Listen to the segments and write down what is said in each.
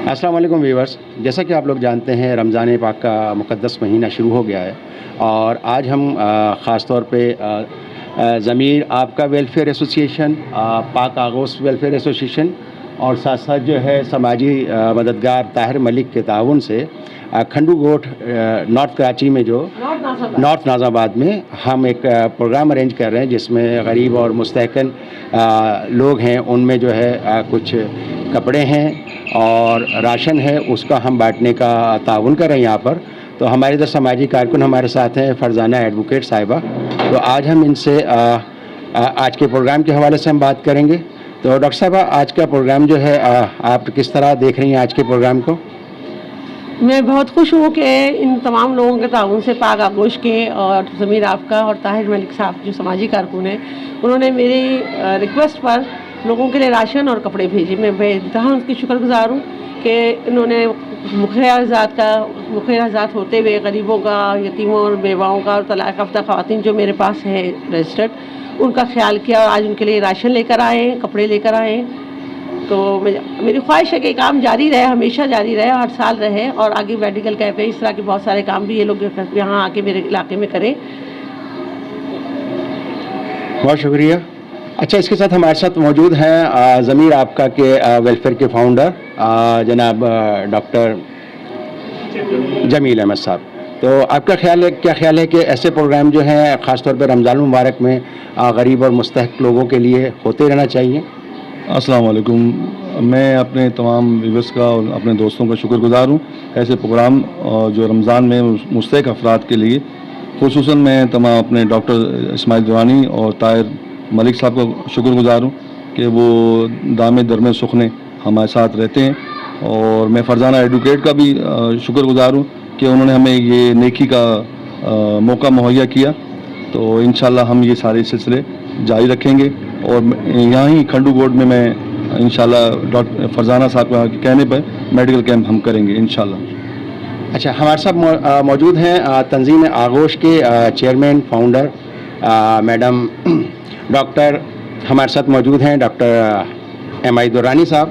السلام علیکم ویورس، جیسا کہ آپ لوگ جانتے ہیں رمضان پاک کا مقدس مہینہ شروع ہو گیا ہے اور آج ہم خاص طور پہ ضمیر آپ کا ویلفیئر ایسوسیشن، پاک آغوش ویلفیئر ایسوسیشن اور ساتھ ساتھ جو ہے سماجی مددگار طاہر ملک کے تعاون سے کھنڈو گوٹ نارتھ کراچی میں جو نارتھ نازم آباد میں ہم ایک پروگرام ارینج کر رہے ہیں جس میں غریب اور مستحکم لوگ ہیں، ان میں جو ہے کچھ کپڑے ہیں اور راشن ہے، اس کا ہم بانٹنے کا تعاون کر رہے ہیں یہاں پر۔ تو ہمارے ادھر سماجی کارکن ہمارے ساتھ ہیں فرزانہ ایڈوکیٹ صاحبہ، تو آج ہم ان سے آج کے پروگرام کے حوالے سے ہم بات کریں گے۔ تو ڈاکٹر صاحبہ، آج کا پروگرام جو ہے آپ کس طرح دیکھ رہی ہیں آج کے پروگرام کو؟ میں بہت خوش ہوں کہ ان تمام لوگوں کے تعاون سے پاک آغوش کے اور ضمیر آپ کا اور طاہر ملک صاحب جو سماجی کارکن ہیں، انہوں نے میری ریکویسٹ پر لوگوں کے لیے راشن اور کپڑے بھیجے۔ میں بے انتہا ان کی شکر گزار ہوں کہ انہوں نے مخیر ذات ہوتے ہوئے غریبوں کا، یتیموں اور بیواؤں کا اور طلاق یافتہ خواتین جو میرے پاس ہیں رجسٹرڈ، ان کا خیال کیا اور آج ان کے لیے راشن لے کر آئے ہیں، کپڑے لے کر آئے ہیں۔ تو میری خواہش ہے کہ کام جاری رہے، ہمیشہ جاری رہے، ہر سال رہے، اور آگے میڈیکل کیمپ ہے، اس طرح کے بہت سارے کام بھی یہ لوگ یہاں آ کے میرے علاقے میں کریں۔ بہت شکریہ۔ اچھا، اس کے ساتھ ہمارے ساتھ موجود ہیں ضمیر آپ کا کے ویلفیئر کے فاؤنڈر جناب ڈاکٹر جمیل احمد صاحب۔ تو آپ کا کیا خیال ہے کہ ایسے پروگرام جو ہیں خاص طور پہ رمضان المبارک میں غریب اور مستحق لوگوں کے لیے ہوتے رہنا چاہیے؟ السلام علیکم۔ میں اپنے تمام ویورز کا اور اپنے دوستوں کا شکر گزار ہوں۔ ایسے پروگرام جو رمضان میں مستحق افراد کے لیے، خصوصاً میں تمام اپنے ڈاکٹر اسماعیل درانی اور طاہر ملک صاحب کا شکر گزار ہوں کہ وہ دامِ درمِ سخنے ہمارے ساتھ رہتے ہیں، اور میں فرزانہ ایڈوکیٹ کا بھی شکر گزار ہوں کہ انہوں نے ہمیں یہ نیکی کا موقع مہیا کیا۔ تو انشاءاللہ ہم یہ سارے سلسلے جاری رکھیں گے، اور یہاں ہی کھنڈو گوٹ میں میں انشاءاللہ ڈاکٹر فرزانہ صاحب کے کہنے پر میڈیکل کیمپ ہم کریں گے انشاءاللہ۔ اچھا، ہمارے ساتھ موجود ہیں تنظیم آغوش کے چیئرمین فاؤنڈر میڈم ڈاکٹر، ہمارے ساتھ موجود ہیں ڈاکٹر ایم آئی درانی صاحب۔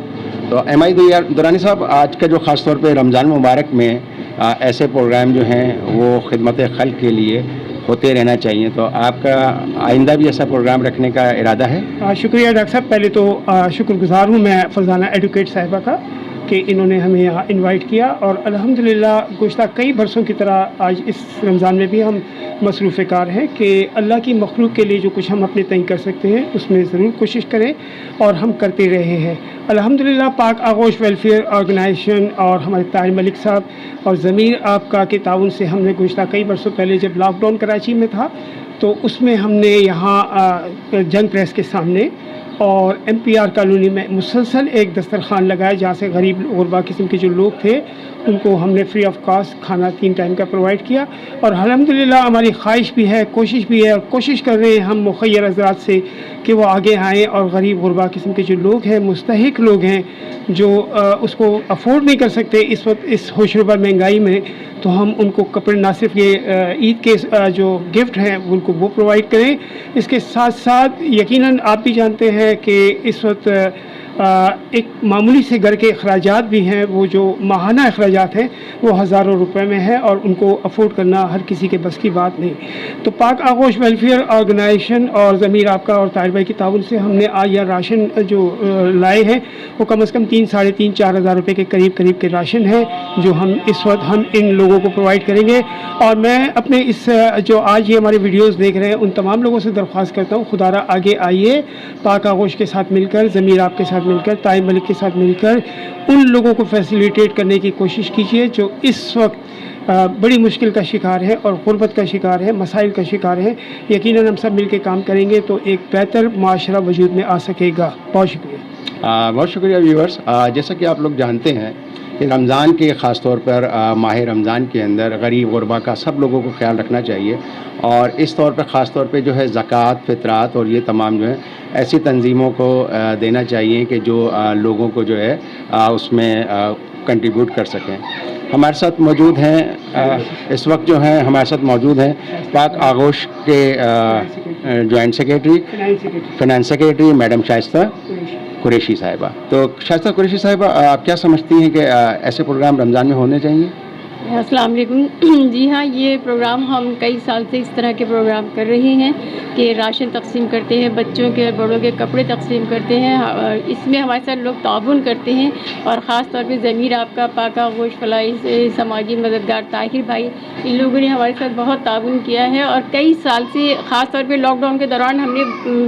تو ایم آئی درانی صاحب، آج کا جو خاص طور پہ رمضان مبارک میں ایسے پروگرام جو ہیں وہ خدمت خلق کے لیے ہوتے رہنا چاہیے، تو آپ کا آئندہ بھی ایسا پروگرام رکھنے کا ارادہ ہے؟ شکریہ ڈاکٹر صاحب۔ پہلے تو شکر گزار ہوں میں فرزانہ ایڈوکیٹ صاحبہ کا کہ انہوں نے ہمیں یہاں انوائٹ کیا، اور الحمدللہ گزشتہ کئی برسوں کی طرح آج اس رمضان میں بھی ہم مصروف کار ہیں کہ اللہ کی مخلوق کے لیے جو کچھ ہم اپنے تئیں کر سکتے ہیں اس میں ضرور کوشش کریں، اور ہم کرتے رہے ہیں الحمدللہ۔ پاک آغوش ویلفیئر آرگنائزیشن اور ہمارے طاہر ملک صاحب اور ضمیر آپ کا کے تعاون سے ہم نے گزشتہ کئی برسوں پہلے جب لاک ڈاؤن کراچی میں تھا تو اس میں ہم نے یہاں جنگ پریس کے سامنے اور ایم پی آر کالونی میں مسلسل ایک دسترخوان لگایا، جہاں سے غریب غربا قسم کے جو لوگ تھے ان کو ہم نے فری آف کاسٹ کھانا 3 ٹائم کا پرووائڈ کیا، اور الحمدللہ ہماری خواہش بھی ہے، کوشش بھی ہے، اور کوشش کر رہے ہیں ہم مخیر حضرات سے کہ وہ آگے آئیں، اور غریب غربا قسم کے جو لوگ ہیں، مستحق لوگ ہیں جو اس کو افورڈ نہیں کر سکتے اس وقت اس ہوش ربا مہنگائی میں، تو ہم ان کو کپڑے نہ صرف یہ عید کے جو گفٹ ہیں ان کو وہ پرووائڈ کریں۔ اس کے ساتھ ساتھ یقیناً آپ بھی جانتے ہیں کہ اس وقت ایک معمولی سے گھر کے اخراجات بھی ہیں، وہ جو ماہانہ اخراجات ہیں وہ ہزاروں روپے میں ہے، اور ان کو افورڈ کرنا ہر کسی کے بس کی بات نہیں۔ تو پاک آغوش ویلفیئر آرگنائزیشن اور ضمیر آپ کا اور طاہر بھائی کی تعاون سے ہم نے آج یہ راشن جو لائے ہیں وہ کم از کم 3، 3.5، 4 ہزار روپے کے قریب کے راشن ہے جو ہم اس وقت ہم ان لوگوں کو پرووائڈ کریں گے۔ اور میں اپنے اس جو آج یہ ہمارے ویڈیوز دیکھ رہے ہیں ان تمام لوگوں سے درخواست کرتا ہوں، خدا را آگے آئیے، پاک آغوش کے ساتھ مل کر، ضمیر آپ کے ساتھ مل کر، طاہر ملک کے ساتھ مل کر ان لوگوں کو فیسیلیٹیٹ کرنے کی کوشش کیجیے جو اس وقت بڑی مشکل کا شکار ہے اور غربت کا شکار ہے، مسائل کا شکار ہے۔ یقیناً ہم سب مل کے کام کریں گے تو ایک بہتر معاشرہ وجود میں آ سکے گا۔ بہت شکریہ۔ بہت شکریہ ویورز۔ جیسا کہ آپ لوگ جانتے ہیں کہ رمضان کے خاص طور پر ماہ رمضان کے اندر غریب غربا کا سب لوگوں کو خیال رکھنا چاہیے، اور اس طور پہ خاص طور پہ جو ہے زکوٰۃ، فطرات اور یہ تمام جو ہے ایسی تنظیموں کو دینا چاہیے کہ جو لوگوں کو جو ہے اس میں کنٹریبیوٹ کر سکیں۔ ہمارے ساتھ موجود ہیں اس وقت جو ہیں ہمارے ساتھ موجود ہیں پاک آغوش کے joint secretary, finance secretary madam Shaista Qureshi صاحبہ. تو شائستہ قریشی صاحبہ آپ کیا سمجھتی ہیں کہ ایسے پروگرام رمضان میں ہونے چاہیے؟ السلام علیکم. جی ہاں، یہ پروگرام ہم کئی سال سے اس طرح کے پروگرام کر رہے ہیں کہ راشن تقسیم کرتے ہیں، بچوں کے بڑوں کے کپڑے تقسیم کرتے ہیں. اس میں ہمارے ساتھ لوگ تعاون کرتے ہیں، اور خاص طور پہ ضمیر آپ کا، پاکا گوشت فلاحی سماجی مددگار طاہر بھائی، ان لوگوں نے ہمارے ساتھ بہت تعاون کیا ہے. اور کئی سال سے خاص طور پہ لاک ڈاؤن کے دوران ہم نے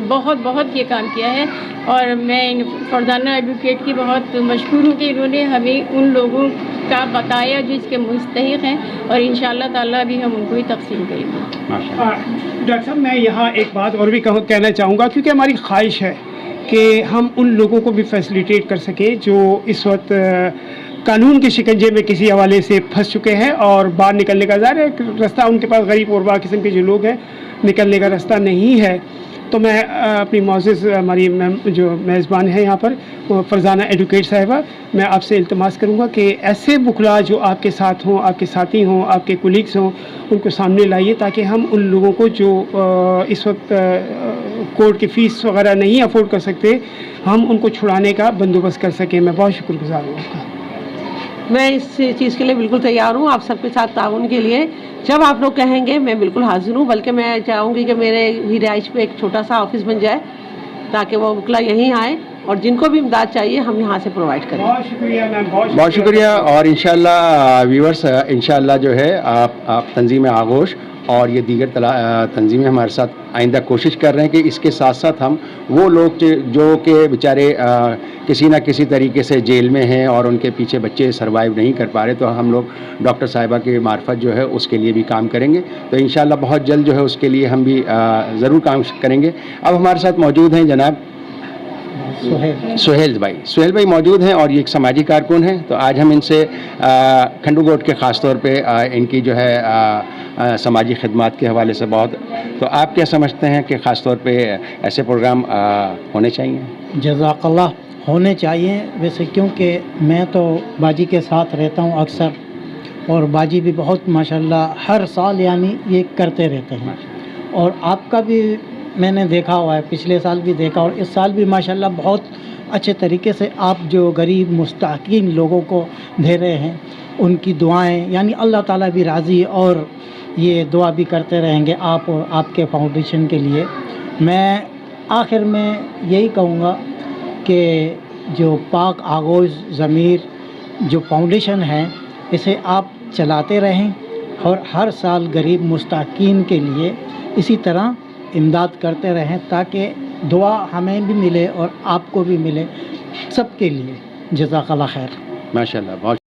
بہت یہ کام کیا ہے. اور میں فرزانہ ایڈوکیٹ کی بہت مشکور ہوں کہ انہوں نے ہمیں ان لوگوں کا بتایا جو اس کے مستحق ہیں، اور انشاءاللہ تعالیٰ بھی ہم ان کو ہی تقسیم کریں گے. ڈاکٹر صاحب، میں یہاں ایک بات اور بھی کہنا چاہوں گا، کیونکہ ہماری خواہش ہے کہ ہم ان لوگوں کو بھی فیسیلیٹیٹ کر سکیں جو اس وقت قانون کے شکنجے میں کسی حوالے سے پھنس چکے ہیں اور باہر نکلنے کا ظاہر ہے راستہ ان کے پاس، غریب غربا قسم کے جو لوگ ہیں، نکلنے کا راستہ نہیں ہے. تو میں اپنی معزز ہماری جو میزبان ہیں یہاں پر فرزانہ ایڈوکیٹ صاحبہ، میں آپ سے التماس کروں گا کہ ایسے بکلا جو آپ کے ساتھ ہوں، آپ کے ساتھی ہوں، آپ کے کولیگس ہوں، ان کو سامنے لائیے تاکہ ہم ان لوگوں کو جو اس وقت کورٹ کی فیس وغیرہ نہیں افورڈ کر سکتے، ہم ان کو چھڑانے کا بندوبست کر سکیں. میں بہت شکر گزار ہوں آپ کا. میں اس چیز کے لیے بالکل تیار ہوں، آپ سب کے ساتھ تعاون کے لیے. جب آپ لوگ کہیں گے میں بالکل حاضر ہوں، بلکہ میں چاہوں گی کہ میرے ہی رہائش پہ ایک چھوٹا سا آفس بن جائے تاکہ وہ وکلا یہیں آئے، اور جن کو بھی امداد چاہیے ہم یہاں سے پرووائڈ کریں. بہت شکریہ میم، بہت شکریہ. اور انشاءاللہ ویورس، انشاءاللہ جو ہے آپ تنظیم آغوش اور یہ دیگر تنظیمیں ہمارے ساتھ آئندہ کوشش کر رہے ہیں کہ اس کے ساتھ ساتھ ہم وہ لوگ جو کہ بیچارے کسی نہ کسی طریقے سے جیل میں ہیں اور ان کے پیچھے بچے سروائیو نہیں کر پا رہے، تو ہم لوگ ڈاکٹر صاحبہ کی معرفت جو ہے اس کے لیے بھی کام کریں گے. تو انشاءاللہ بہت جلد جو ہے اس کے لیے ہم بھی ضرور کام کریں گے. اب ہمارے ساتھ موجود ہیں جناب سہیل بھائی موجود ہیں، اور یہ ایک سماجی کارکن ہیں. تو آج ہم ان سے کھنڈو گوٹ کے خاص طور پہ ان کی جو ہے سماجی خدمات کے حوالے سے بہت، تو آپ کیا سمجھتے ہیں کہ خاص طور پہ ایسے پروگرام ہونے چاہیے؟ جزاک اللہ، ہونے چاہیے ویسے، کیونکہ میں تو باجی کے ساتھ رہتا ہوں اکثر، اور باجی بھی بہت ماشاءاللہ ہر سال یعنی یہ کرتے رہتے ہیں. اور آپ کا بھی میں نے دیکھا ہوا ہے، پچھلے سال بھی دیکھا، اور اس سال بھی ماشاءاللہ بہت اچھے طریقے سے آپ جو غریب مستحقین لوگوں کو دے رہے ہیں، ان کی دعائیں یعنی اللہ تعالیٰ بھی راضی، اور یہ دعا بھی کرتے رہیں گے آپ اور آپ کے فاؤنڈیشن کے لیے. میں آخر میں یہی کہوں گا کہ جو پاک آغوش ضمیر جو فاؤنڈیشن ہے، اسے آپ چلاتے رہیں، اور ہر سال غریب مستحقین کے لیے اسی طرح امداد کرتے رہیں تاکہ دعا ہمیں بھی ملے اور آپ کو بھی ملے، سب کے لیے. جزاک اللہ خیر. ماشاءاللہ. بہت